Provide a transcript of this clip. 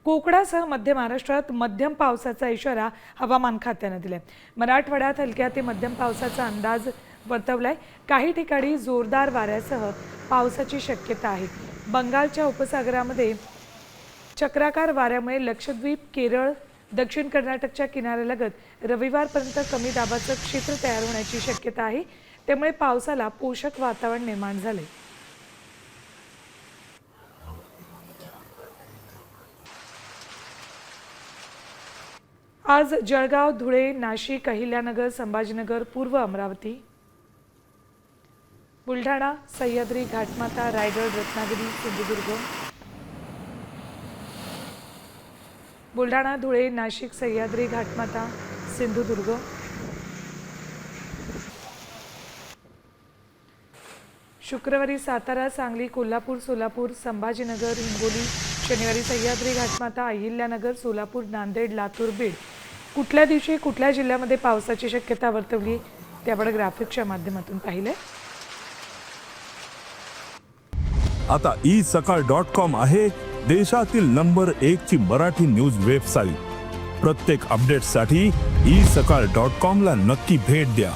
कोकणासह मध्य महाराष्ट्रात मध्यम पावसाचा इशारा हवामान खात्याने दिलाय। मराठवाड्यात हलक्या ते मध्यम पावसाचा अंदाज वर्तवलाय। काही ठिकाणी जोरदार वाऱ्यासह पावसाची शक्यता आहे। बंगालच्या उपसागरामध्ये चक्राकार वाऱ्यामुळे लक्षद्वीप, केरळ, दक्षिण कर्नाटकच्या किनाऱ्यालगत रविवारपर्यंत कमी दाबाचं क्षेत्र तयार होण्याची शक्यता आहे। त्यामुळे पावसाला पोषक वातावरण निर्माण झाले। आज जळगाव, धुळे, नाशिक, अहिल्यानगर, संभाजीनगर, पूर्व अमरावती, बुलढाणा, सह्याद्री, घाटमाता, रायगड, रत्नागिरी, सिंधुदुर्ग, बुलढाणा, धुळे, नाशिक, सह्याद्री, घाटमाता, सिंधुदुर्ग, शुक्रवारी सातारा, सांगली, कोल्हापूर, सोलापूर, संभाजीनगर, हिंगोली, शनिवारी सह्याद्री, घाटमाता, अहिल्यानगर, सोलापूर, नांदेड, लातूर, बीड। कुठल्या दिवशी कुठल्या जिल्ह्यामध्ये पावसाची शक्यता वर्तवली ते आपण ग्राफिकच्या माध्यमातून पाहिले। आता isakal.com आहे देशातील नंबर 1 ची मराठी न्यूज वेबसाईट। प्रत्येक अपडेटसाठी isakal.com ला नक्की भेट द्या।